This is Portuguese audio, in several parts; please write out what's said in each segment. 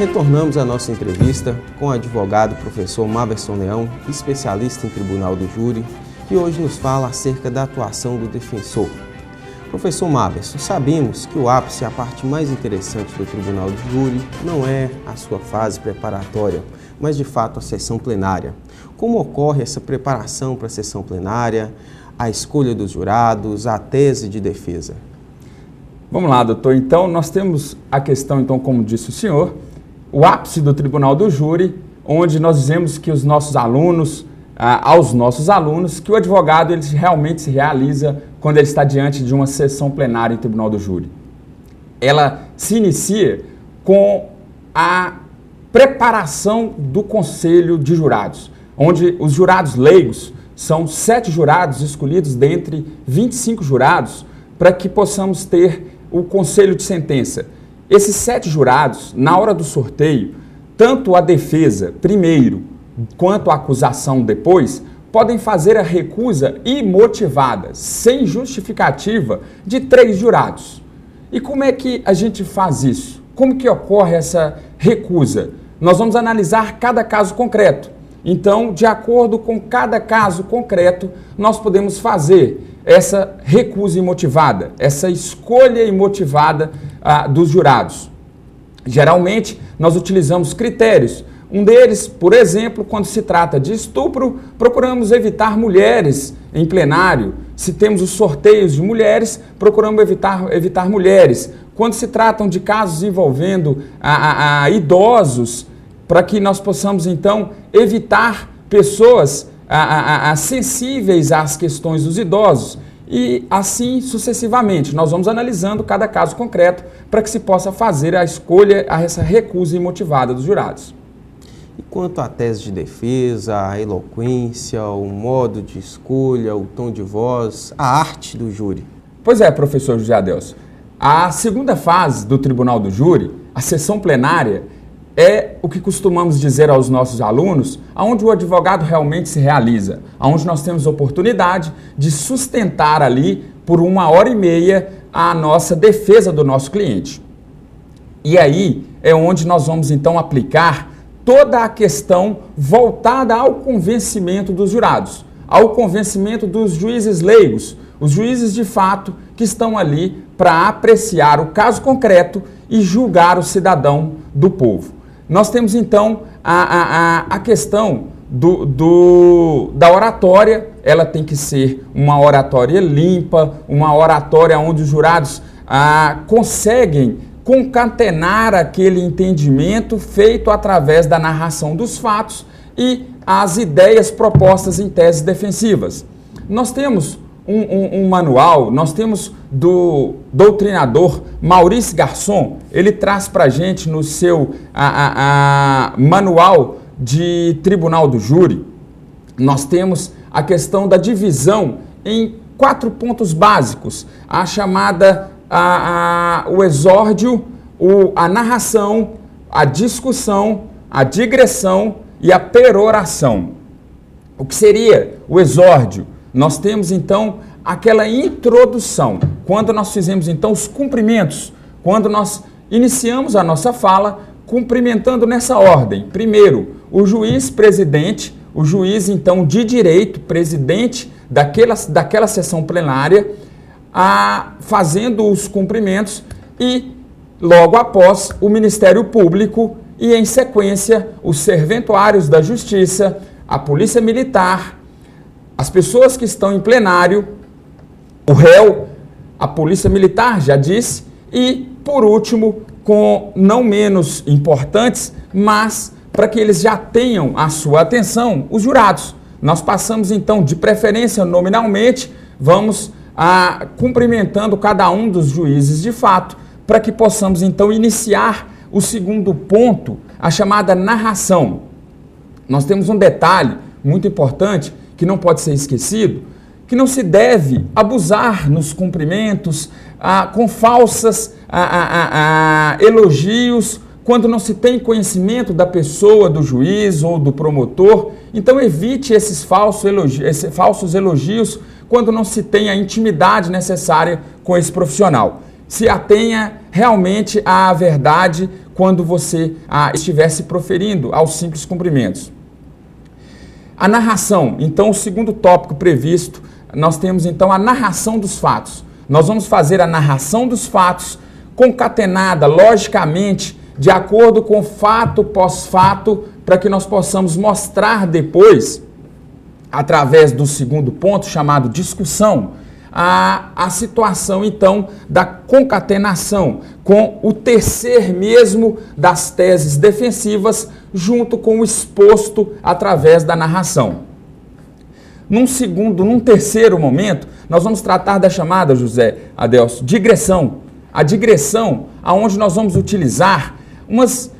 Retornamos à nossa entrevista com o advogado professor Maverson Leão, especialista em tribunal do júri, que hoje nos fala acerca da atuação do defensor. Professor Maverson, sabemos que o ápice, a parte mais interessante do tribunal do júri, não é a sua fase preparatória, mas de fato a sessão plenária. Como ocorre essa preparação para a sessão plenária, a escolha dos jurados, a tese de defesa? Vamos lá, doutor. Então, nós temos a questão, então, como disse o senhor, o ápice do tribunal do júri, onde nós dizemos que os nossos alunos, aos nossos alunos, que o advogado ele realmente se realiza quando ele está diante de uma sessão plenária em tribunal do júri. Ela se inicia com a preparação do conselho de jurados, onde os jurados leigos são 7 jurados escolhidos dentre 25 jurados para que possamos ter o conselho de sentença. Esses 7 jurados, na hora do sorteio, tanto a defesa primeiro quanto a acusação depois, podem fazer a recusa imotivada, sem justificativa, de 3 jurados. E como é que a gente faz isso? Como que ocorre essa recusa? Nós vamos analisar cada caso concreto. Então, de acordo com cada caso concreto, nós podemos fazer essa recusa imotivada, essa escolha imotivada dos jurados. Geralmente, nós utilizamos critérios. Um deles, por exemplo, quando se trata de estupro, procuramos evitar mulheres em plenário. Se temos os sorteios de mulheres, procuramos evitar mulheres. Quando se tratam de casos envolvendo idosos, para que nós possamos, então, evitar pessoas sensíveis às questões dos idosos. E assim sucessivamente, nós vamos analisando cada caso concreto para que se possa fazer a escolha, essa recusa imotivada dos jurados. E quanto à tese de defesa, a eloquência, o modo de escolha, o tom de voz, a arte do júri? Pois é, professor José Adelso. A segunda fase do tribunal do júri, a sessão plenária, é o que costumamos dizer aos nossos alunos, onde o advogado realmente se realiza, onde nós temos oportunidade de sustentar ali por 1h30 a nossa defesa do nosso cliente. E aí é onde nós vamos então aplicar toda a questão voltada ao convencimento dos jurados, ao convencimento dos juízes leigos, os juízes de fato que estão ali para apreciar o caso concreto e julgar o cidadão do povo. Nós temos então a questão da oratória. Ela tem que ser uma oratória limpa, uma oratória onde os jurados conseguem concatenar aquele entendimento feito através da narração dos fatos e as ideias propostas em teses defensivas. Nós temos um manual, nós temos do doutrinador Maurice Garçon, ele traz para a gente no seu manual de tribunal do júri, nós temos a questão da divisão em 4 pontos básicos, a chamada o exórdio, a narração, a discussão, a digressão e a peroração. O que seria o exórdio? Nós temos então aquela introdução, quando nós fizemos então os cumprimentos, quando nós iniciamos a nossa fala cumprimentando nessa ordem. Primeiro, o juiz presidente, o juiz então de direito, presidente daquela sessão plenária, fazendo os cumprimentos e logo após o Ministério Público e em sequência os serventuários da Justiça, a Polícia Militar, as pessoas que estão em plenário, o réu, a Polícia Militar, já disse, e, por último, com não menos importantes, mas para que eles já tenham a sua atenção, os jurados. Nós passamos, então, de preferência nominalmente, vamos cumprimentando cada um dos juízes de fato, para que possamos, então, iniciar o segundo ponto, a chamada narração. Nós temos um detalhe muito importante, que não pode ser esquecido, que não se deve abusar nos cumprimentos com falsas elogios, quando não se tem conhecimento da pessoa, do juiz ou do promotor. Então evite esses falsos elogios quando não se tem a intimidade necessária com esse profissional. Se atenha realmente à verdade quando você estivesse proferindo aos simples cumprimentos. A narração, então, o segundo tópico previsto, nós temos então a narração dos fatos. Nós vamos fazer a narração dos fatos concatenada, logicamente, de acordo com fato pós-fato, para que nós possamos mostrar depois, através do segundo ponto, chamado discussão, a situação, então, da concatenação com o tecer mesmo das teses defensivas, junto com o exposto através da narração. Num terceiro momento, nós vamos tratar da chamada, José Adelso, digressão. A digressão, aonde nós vamos utilizar umas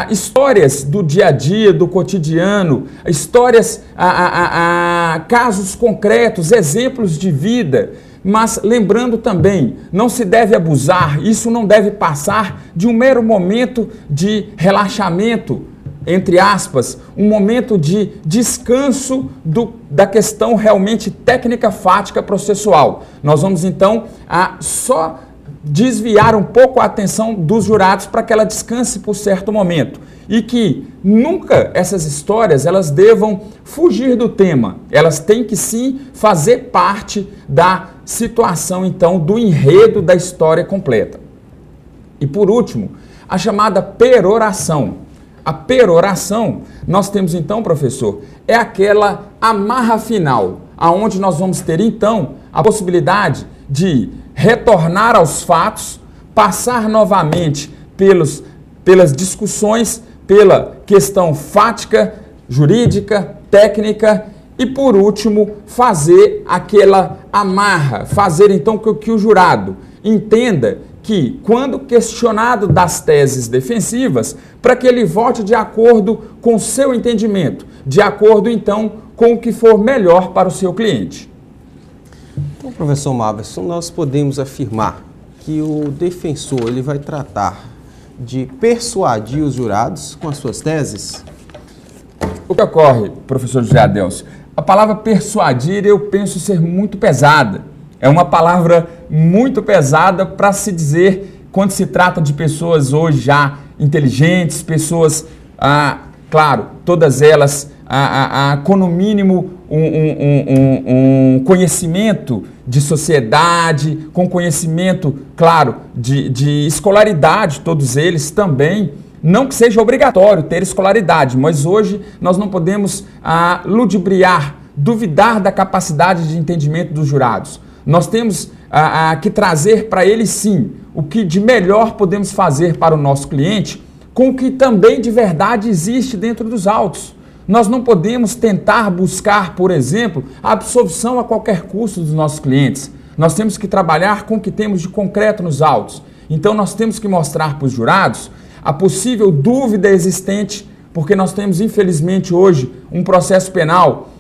histórias do dia a dia, do cotidiano, histórias, casos concretos, exemplos de vida, mas lembrando também, não se deve abusar, isso não deve passar de um mero momento de relaxamento, entre aspas, um momento de descanso da questão realmente técnica, fática, processual. Nós vamos então só desviar um pouco a atenção dos jurados para que ela descanse por certo momento. E que nunca essas histórias elas devam fugir do tema. Elas têm que sim fazer parte da situação, então, do enredo da história completa. E por último, a chamada peroração. A peroração, nós temos então, professor, é aquela amarra final, aonde nós vamos ter então a possibilidade de retornar aos fatos, passar novamente pelas discussões, pela questão fática, jurídica, técnica e, por último, fazer aquela amarra, fazer então que o jurado entenda que, quando questionado das teses defensivas, para que ele vote de acordo com o seu entendimento, de acordo então com o que for melhor para o seu cliente. Então, professor Maverson, nós podemos afirmar que o defensor ele vai tratar de persuadir os jurados com as suas teses? O que ocorre, professor José Adelso? A palavra persuadir eu penso ser muito pesada. É uma palavra muito pesada para se dizer quando se trata de pessoas hoje já inteligentes, pessoas, claro, todas elas com no mínimo um conhecimento de sociedade, com conhecimento, claro, de escolaridade, todos eles também. Não que seja obrigatório ter escolaridade, mas hoje nós não podemos ludibriar, duvidar da capacidade de entendimento dos jurados. Nós temos que trazer para eles, sim, o que de melhor podemos fazer para o nosso cliente, com o que também de verdade existe dentro dos autos. Nós não podemos tentar buscar, por exemplo, a absolvição a qualquer custo dos nossos clientes. Nós temos que trabalhar com o que temos de concreto nos autos. Então, nós temos que mostrar para os jurados a possível dúvida existente, porque nós temos, infelizmente, hoje, um processo penal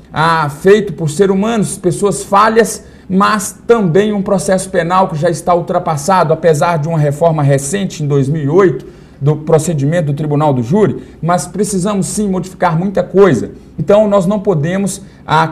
feito por seres humanos, pessoas falhas, mas também um processo penal que já está ultrapassado, apesar de uma reforma recente, em 2008, do procedimento do Tribunal do Júri, mas precisamos sim modificar muita coisa. Então nós não podemos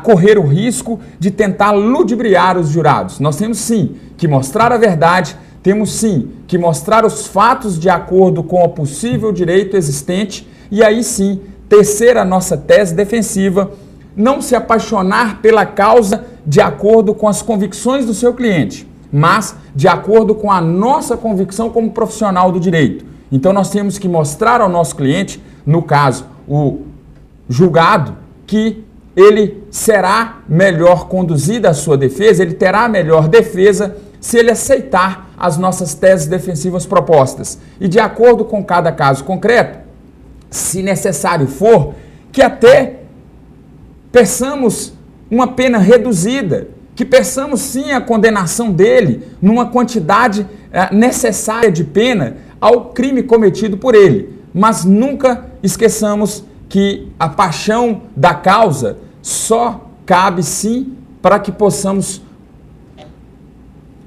correr o risco de tentar ludibriar os jurados. Nós temos sim que mostrar a verdade, temos sim que mostrar os fatos de acordo com o possível direito existente e aí sim tecer a nossa tese defensiva, não se apaixonar pela causa de acordo com as convicções do seu cliente, mas de acordo com a nossa convicção como profissional do direito. Então nós temos que mostrar ao nosso cliente, no caso, o julgado, que ele será melhor conduzido a sua defesa, ele terá melhor defesa se ele aceitar as nossas teses defensivas propostas. E de acordo com cada caso concreto, se necessário for, que até peçamos uma pena reduzida, que peçamos sim a condenação dele numa quantidade necessária de pena ao crime cometido por ele. Mas nunca esqueçamos que a paixão da causa só cabe sim para que possamos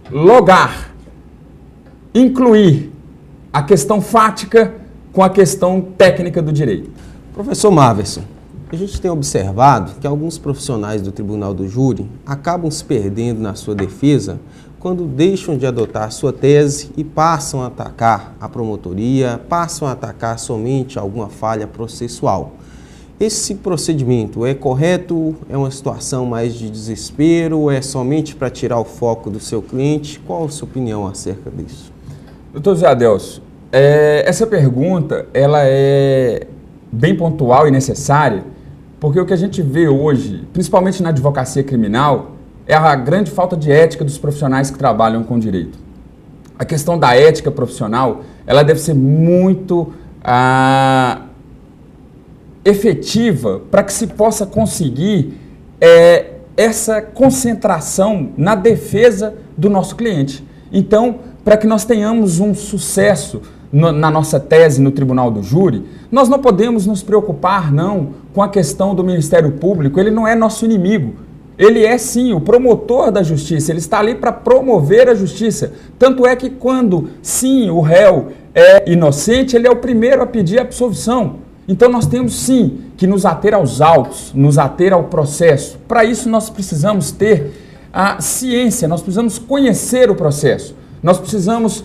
logar, incluir a questão fática com a questão técnica do direito. Professor Maverson, a gente tem observado que alguns profissionais do Tribunal do Júri acabam se perdendo na sua defesa quando deixam de adotar sua tese e passam a atacar a promotoria, passam a atacar somente alguma falha processual. Esse procedimento é correto? É uma situação mais de desespero? É somente para tirar o foco do seu cliente? Qual a sua opinião acerca disso? Doutor Zé Adelso, essa pergunta ela é bem pontual e necessária, porque o que a gente vê hoje, principalmente na advocacia criminal, é a grande falta de ética dos profissionais que trabalham com direito. A questão da ética profissional, ela deve ser muito efetiva para que se possa conseguir essa concentração na defesa do nosso cliente. Então, para que nós tenhamos um sucesso na nossa tese no Tribunal do Júri, nós não podemos nos preocupar, não, com a questão do Ministério Público. Ele não é nosso inimigo. Ele é, sim, o promotor da justiça. Ele está ali para promover a justiça. Tanto é que quando, sim, o réu é inocente, ele é o primeiro a pedir absolvição. Então, nós temos, sim, que nos ater aos autos, nos ater ao processo. Para isso, nós precisamos ter a ciência, nós precisamos conhecer o processo. Nós precisamos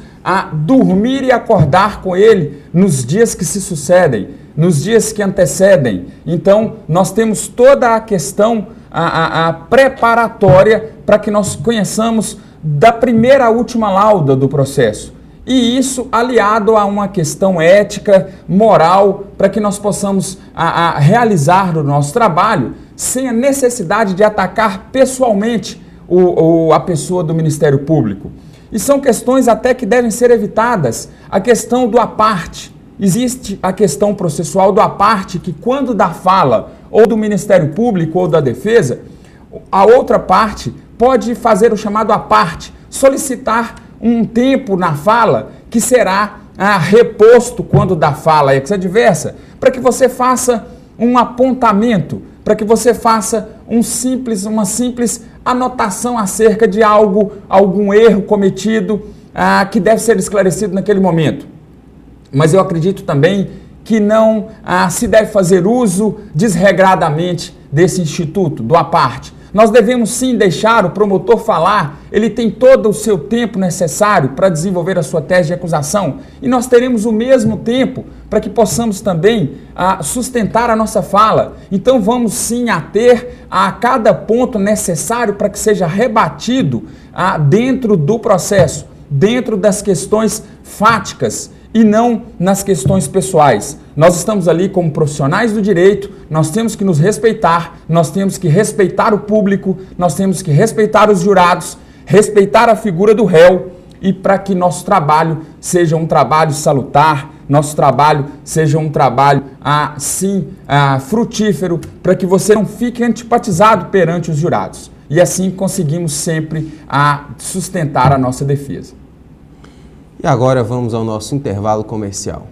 dormir e acordar com ele nos dias que se sucedem, nos dias que antecedem. Então, nós temos toda a questão preparatória para que nós conheçamos da primeira à última lauda do processo. E isso aliado a uma questão ética, moral, para que nós possamos realizar o nosso trabalho sem a necessidade de atacar pessoalmente a pessoa do Ministério Público. E são questões até que devem ser evitadas. A questão do à parte. Existe a questão processual do à parte, que quando da fala ou do Ministério Público ou da defesa, a outra parte pode fazer o chamado à parte, solicitar um tempo na fala que será reposto quando da fala ex-adversa, para que você faça um apontamento, para que você faça uma simples anotação acerca de algum erro cometido que deve ser esclarecido naquele momento. Mas eu acredito também que não se deve fazer uso desregradamente desse instituto, do à parte. Nós devemos sim deixar o promotor falar, ele tem todo o seu tempo necessário para desenvolver a sua tese de acusação e nós teremos o mesmo tempo para que possamos também sustentar a nossa fala. Então vamos sim ater a cada ponto necessário para que seja rebatido dentro do processo, dentro das questões fáticas e não nas questões pessoais. Nós estamos ali como profissionais do direito, nós temos que nos respeitar, nós temos que respeitar o público, nós temos que respeitar os jurados, respeitar a figura do réu e para que nosso trabalho seja um trabalho salutar, nosso trabalho seja um trabalho, frutífero, para que você não fique antipatizado perante os jurados. E assim conseguimos sempre sustentar a nossa defesa. E agora vamos ao nosso intervalo comercial.